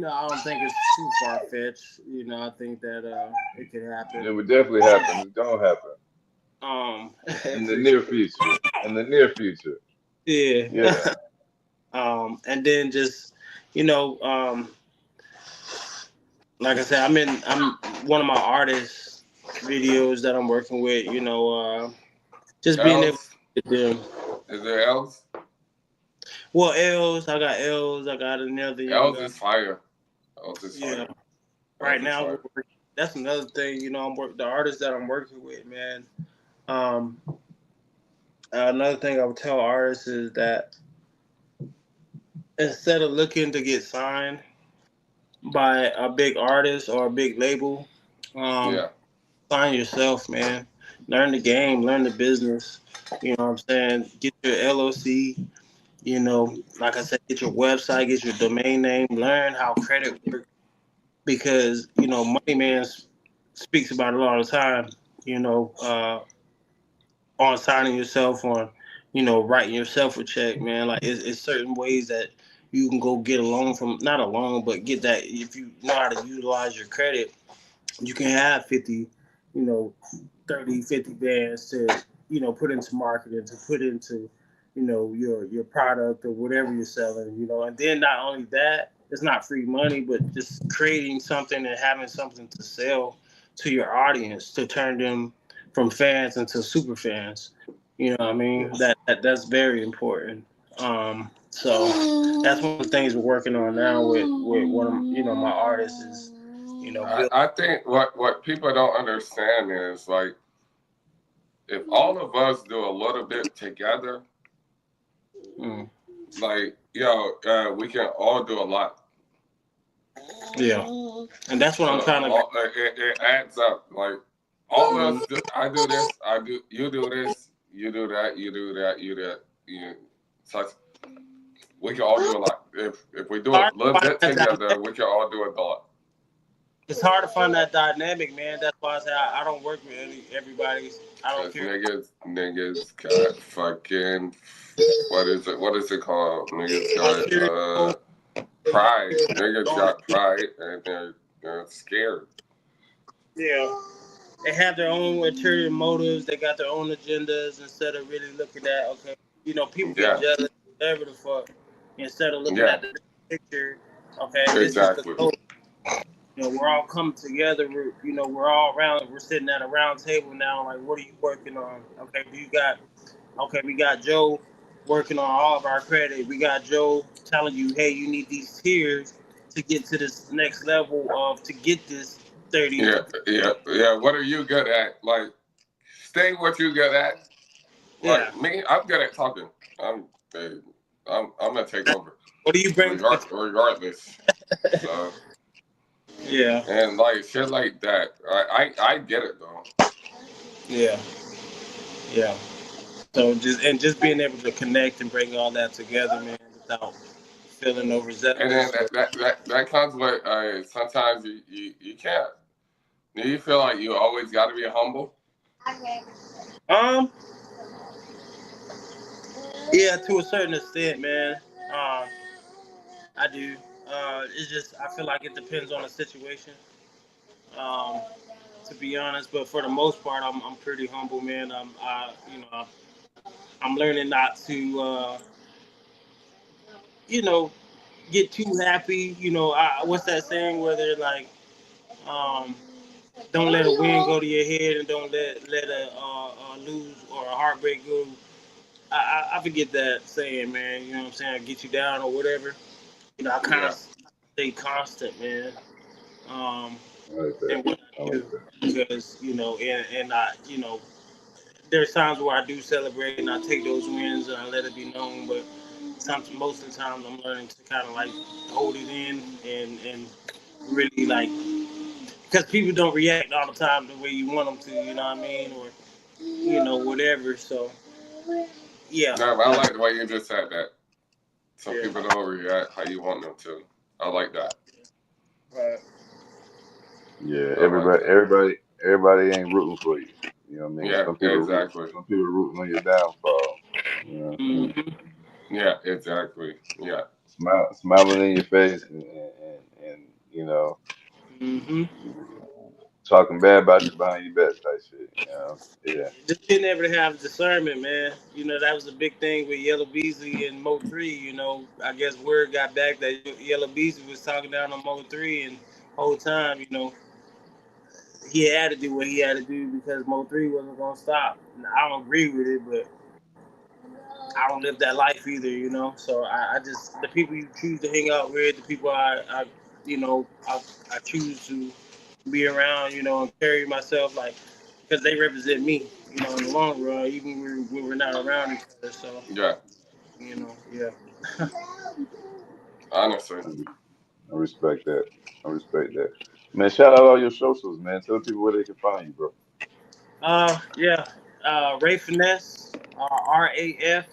I don't think it's too far fetched. I think that it could happen. It would definitely happen. It's gonna happen in the Appreciate near future. In the near future. it. Yeah. Yeah. And then just you know, um, like I said, I'm one of my artist videos that I'm working with. Just being able Else, to get them. is there else? Well, Els, I got Els, I got another young Else guy. is fire. Else is Yeah. fire. Else Right is now, fire. that's another thing. The artists that I'm working with, man. Um, Another thing I would tell artists is that instead of looking to get signed by a big artist or a big label, um, Yeah. sign yourself, man. Learn the game, learn the business. You know what I'm saying? Get your LOC. Like I said, get your website, get your domain name, learn how credit works because Money Man speaks about it all the time. You know, on signing yourself, on writing yourself a check, man. Like it's certain ways that you can go get a loan from, not a loan, but get that if you know how to utilize your credit, you can have 50, you know, 30, 50 bands to put into marketing, to put into your product or whatever you're selling, and then not only that, it's not free money, but just creating something and having something to sell to your audience to turn them from fans into super fans. You know what I mean? That's very important. So that's one of the things we're working on now with one of my artists is build. I think what people don't understand is like if all of us do a little bit together, Mm, like we can all do a lot. yeah, and that's what I'm trying to. It adds up. Like all of us, I do this, I do, you do this, you do that, you do that, you that, you. So we can all do a lot. If we do a Hard to little find bit that together, dynamic. we can all do a lot. It's hard to find that dynamic, man. That's why I say I don't work with everybody. I don't Cause care. niggas got fucking what is it? What is it called? Niggas got Ulterior motives. They have pride. their Niggas own. got pride, and they're scared. Yeah, they have their own ulterior motives. They got their own agendas instead of really looking at okay. People get Yeah, jealous, whatever the fuck. Instead of looking yeah, at the big picture, okay, this is the exactly. goal. We're all coming together. We're all around. We're sitting at a round table now. Like, what are you working on? Okay, we got Joe working on all of our credit. We got Joe telling you, hey, you need these tiers to get to this next level of to get this 30, Yeah, 50. yeah, yeah. What are you good at? Like, stay what you good at. Yeah. Like me, I'm good at talking. I'm, hey, I'm gonna take over, What do you bring to the table? regardless. So Yeah. and like shit like that. I get it though. Yeah. Yeah. So just being able to connect and bring all that together, man, without feeling no And then resentments. that comes with sometimes you can't. Do you feel like you always got to be humble? Um, yeah, to a certain extent, man. Um, I do. It's just I feel like it depends on the situation. Um, to be honest, but for the most part, I'm pretty humble, man. I'm learning not to you know get too happy. What's that saying where they're like um don't let a win go to your head, and don't let a lose or a heartbreak go. I forget that saying, man. You know what I'm saying? Get you down or whatever. You know, I kind of Yeah. stay constant, man. Um, I like that. and what I I like do, that. because and I, there's times where I do celebrate and I take those wins and I let it be known, but most of the time I'm learning to kind of like hold it in and really like, because people don't react all the time the way you want them to, you know what I mean, or whatever. So yeah, No, but I like the way you just said that. Some yeah, people don't react how you want them to. I like that. right. Yeah, I like that. everybody ain't rooting for you. You know what I mean? Yeah, exactly. Some people rooting on your downfall. You know what I'm saying? Mm-hmm. Yeah, exactly. Yeah. Smiling in your face and you know, Mm-hmm. talking bad about you behind your back type shit. You know? Yeah. Just being able to have discernment, man. That was a big thing with Yellow Beasley and Mo 3. I guess word got back that Yellow Beasley was talking down on Mo 3, and whole time, he had to do what he had to do because Mo 3 wasn't going to stop. Now, I don't agree with it, but I don't live that life either, So I just, the people you choose to hang out with, the people I choose to be around, and carry myself like, because they represent me, in the long run, even when we're not around each other. So, Yeah. yeah. Honestly. I respect that. I respect that. Man, shout out all your socials, man. Tell people where they can find you, bro. Yeah. Rafe Finesse, RAFEFINESSE.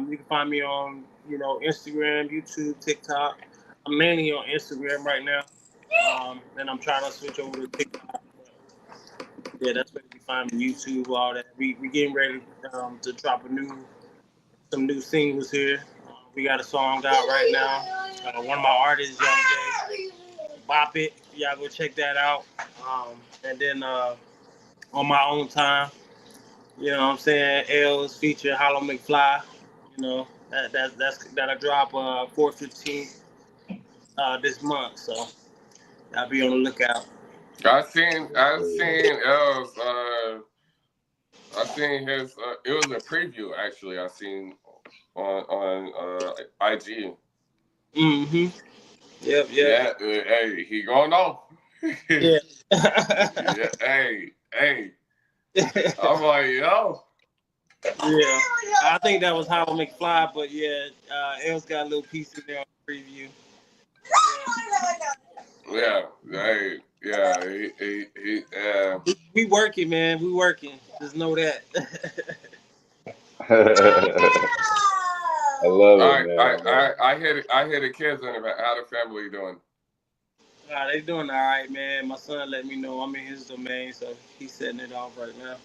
You can find me on, Instagram, YouTube, TikTok. I'm mainly on Instagram right now. And I'm trying to switch over to TikTok. Yeah, that's where you can find me. YouTube, all that. We getting ready to drop some new singles here. We got a song out right now. One of my artists, Young Jay, Bop It. Y'all go check that out. And then on my own time, what I'm saying, L's feature Hollow McFly. That'll drop 4/15 this month. So I'll be on the lookout. Yes, I've sir. seen Els I seen his it was a preview actually I seen on IG. Mm-hmm. Yep. Yep. Yeah, hey, he going off. Yeah. Yeah, hey. I'm like, yo. Yeah, I think that was Hollow McFly, but yeah, L's got a little piece in there on the preview. Yeah, hey, yeah, We working, man. We working. Just know that. I love all it, right, man. I love it. I hear the kids in the back. How the family doing? They doing all right, man. My son let me know I'm in his domain, so he's setting it off right now.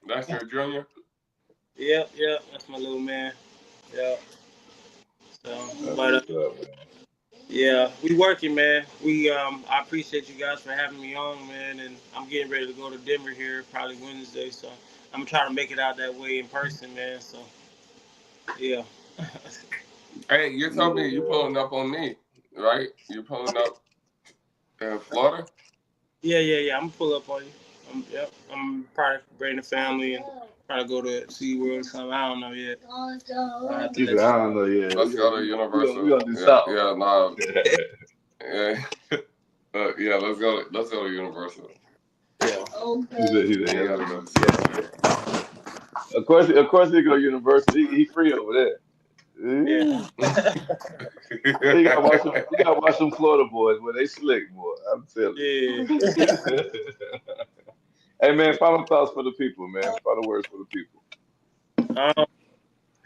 That's your junior? Yep. That's my little man. Yep. So, That's but what's up, man. yeah, we working, man. I appreciate you guys for having me on, man. And I'm getting ready to go to Denver here probably Wednesday, so I'm trying to make it out that way in person, man. So yeah. Hey, you told me you Yeah. pulling up on me, right? You pulling up in Florida? Yeah. I'm gonna pull up on you. Yep. I'm probably bring the family and probably go to SeaWorld or something. I don't know yet. I have to He said, let I don't know. Yeah, Let's go to we Universal. gonna do something. Yeah, no, yeah, yeah. Let's go to Universal. you. He said, We yeah, gotta go to SeaWorld. of course, he go to university. He free over there. Yeah. You gotta watch them. You gotta watch them Florida boys, boy. They slick, boy. I'm telling Yeah. you. Hey, man. Final thoughts for the people, man. Final words for the people. um,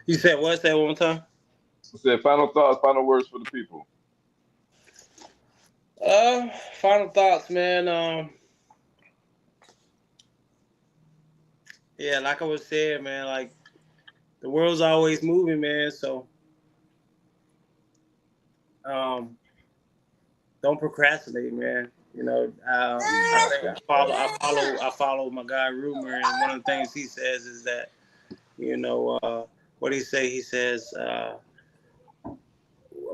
you said what? Say it one more time. I said final thoughts, final words for the people. Uh, Final thoughts, man. Yeah, like I was saying, man. Like the world's always moving, man. So, um, don't procrastinate, man. I think I follow my guy Rumor, and one of the things he says is that, what he say? He says,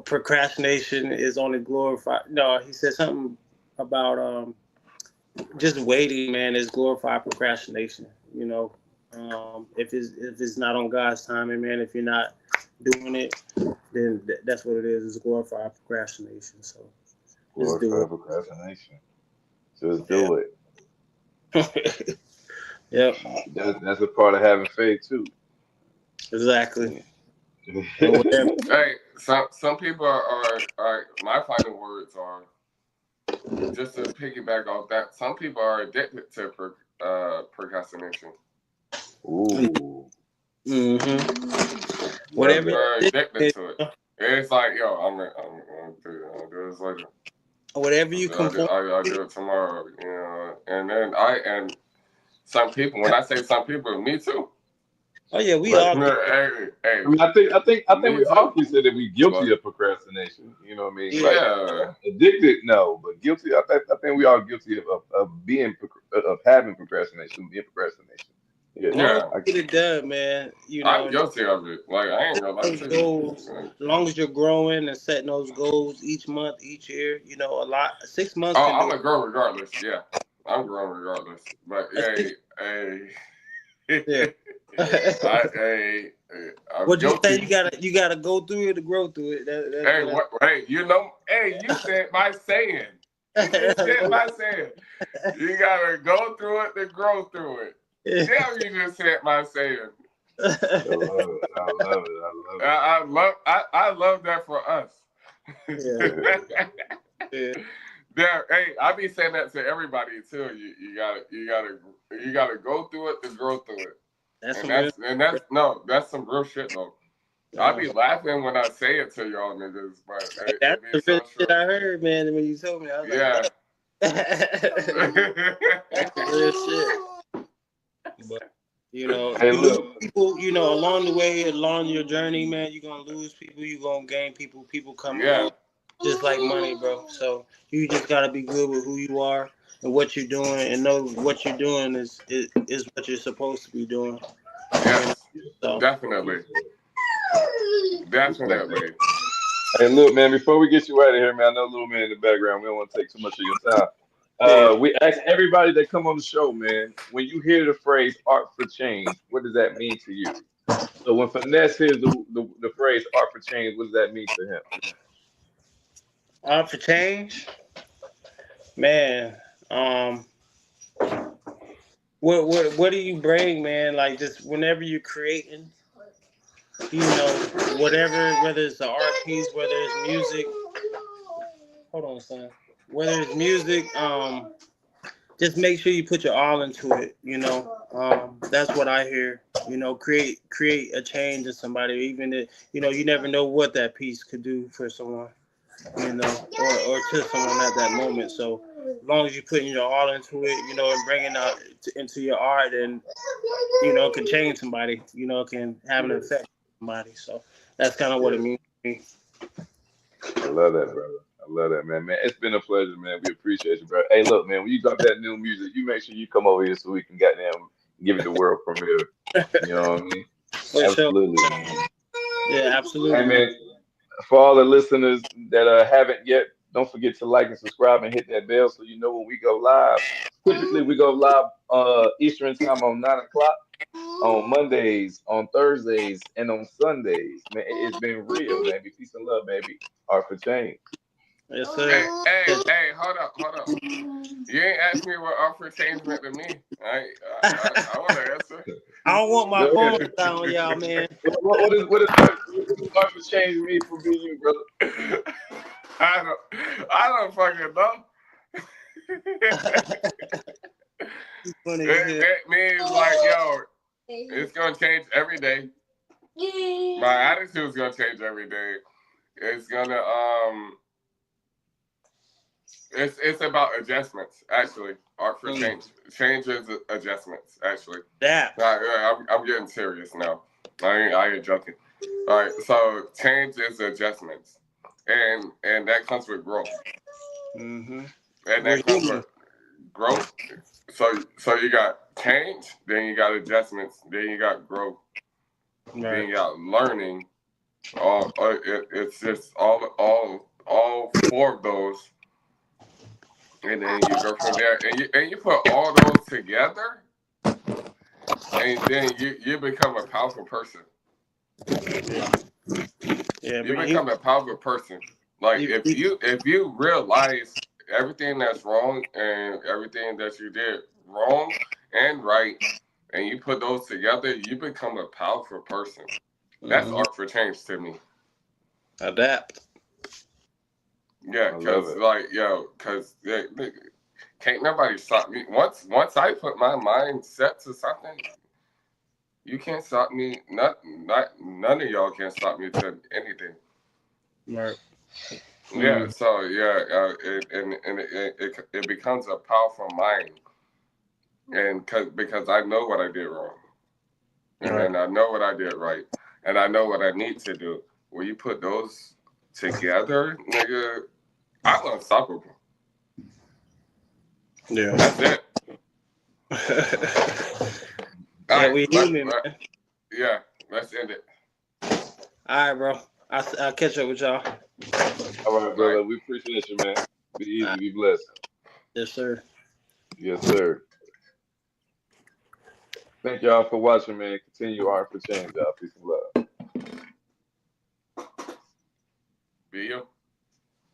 procrastination is only glorified. No, he said something about just waiting, man, is glorified procrastination. You know, if it's not on God's timing, man, if you're not doing it, then that's what it is. It's glorified procrastination. So just do Glorify procrastination. Just it. do it. Yeah. Yep. That's a part of having faith too. Exactly. And whatever. Hey, some people are my final words are just to piggyback off that. Some people are addicted to procrastination. Ooh. Mm-hmm. Some Whatever. people are addicted You to it. It's like, yo, I'm gonna do this later. whatever you conform. I'll do it tomorrow, you know. And some people, when I say some people, me too. Oh yeah, we Right. all. Hey, I mean, I think me we all too. can say that we guilty But of procrastination. You know what I mean? Yeah. Like yeah, addicted, no, but guilty. I think we are guilty of being of having procrastination, being procrastination. Yeah, As long as yeah. I, you get it done, man. You know, I'm and guilty of it. Like I ain't gonna lie those to goals. you. As long as you're growing and setting those goals each month, each year, you know, a lot. 6 months Oh, can I'm do gonna grow regardless. Yeah, I'm growing regardless. But it. hey, Yeah. I'm What you say? guilty. You gotta go through it to grow through it. That's Hey, what. what? Hey, you know, hey, you said my saying. You just said my saying. You gotta go through it to grow through it. Damn, you just said my saying. I love it. I love it. I love it. I love that for us. Yeah. Yeah. There, hey, I be saying that to everybody too. You gotta go through it to grow through it. That's And some real. that's some real shit though. I Yeah. be laughing when I say it to y'all niggas, but Hey, it that's be the so real shit true. I heard, man. When you told me, I was like, Yeah. damn. That's the real shit. But you know, Hey, you lose look. people. You know, along the way, along your journey, man, you're gonna lose people. You're gonna gain people. People come and Yeah. go, just like money, bro. So you just gotta be good with who you are and what you're doing, and know what you're doing is what you're supposed to be doing. You know? Yes. Yes, sir. So Definitely. Yes, sir. Yes, sir. Definitely. Hey, look, man. Before we get you out of here, man, I know little man in the background. We don't want to take too much of your time. yeah, We ask everybody that come on the show, man. When you hear the phrase "art for change," what does that mean to you? So when Finesse hears the phrase "art for change," what does that mean to him? out for change, man. Um, what do you bring, man? Like just whenever you're creating, you know, whatever, whether it's an art piece, whether it's music. Hold on, son. Whether it's music, just make sure you put your all into it. You know, that's what I hear. You know, create a change in somebody, even if you know you never know what that piece could do for someone. You know, or to someone at that moment. So as long as you're putting your all into it, you know, and bringing out into your art, and you know, it can change somebody. You know, it can have an Yes, effect on somebody. So that's kind of what it yes. means to me. I love that, brother. I love that, man. Man, it's been a pleasure, man. We appreciate you, bro. Hey, look, man. When you drop that new music, you make sure you come over here so we can goddamn give it the world premiere. You know what I mean? For sure. Absolutely, man. Yeah, Hey, absolutely, man. man. For all the listeners that haven't yet, don't forget to like and subscribe and hit that bell so you know when we go live. Typically, we go live Eastern time on 9 o'clock on Mondays, on Thursdays, and on Sundays. Man, it's been real, baby. Peace and love, baby. Art for change. Yes, Hey, sir. hey, hold up. You ain't asked me what offer change meant to me. I want to answer. I don't want Go my phone ahead. down, y'all, man. What does art for change mean for me, you brother? I don't fucking know. It's funny as hell. It means like, yo, it's gonna change every day. My attitude's gonna change every day. It's gonna it's about adjustments actually. Art for change. Change is adjustments actually. That. I'm getting serious now. I ain't joking. All right, so change is adjustments, and that comes with growth, Mm-hmm. and We're that comes human. with growth. So you got change, then you got adjustments, then you got growth, then Right. you got learning, It's just all four of those, and then you go from there, and you put all those together, and then you become a powerful person. Yeah, You but become a powerful person. Like he, if you realize everything that's wrong and everything that you did wrong and right, and you put those together, you become a powerful person. That's art for change to me. adapt. Yeah, I love cause it. can't nobody stop me. Once I put my mind set to something, you can't stop me. None of y'all can stop me to anything. Right. Yeah, so yeah, it becomes a powerful mind, and because I know what I did wrong, and Right. then I know what I did right, and I know what I need to do. When you put those together, nigga, I'm unstoppable. Yeah. That's it. All Yeah, right, we human, man. yeah, let's end it. All right, bro. I'll catch up with y'all. All right, All right. brother. We appreciate you, man. Be All easy. right. Be blessed. Yes, sir. Yes, sir. Thank y'all for watching, man. Continue art for change, y'all. Peace and love. Be you.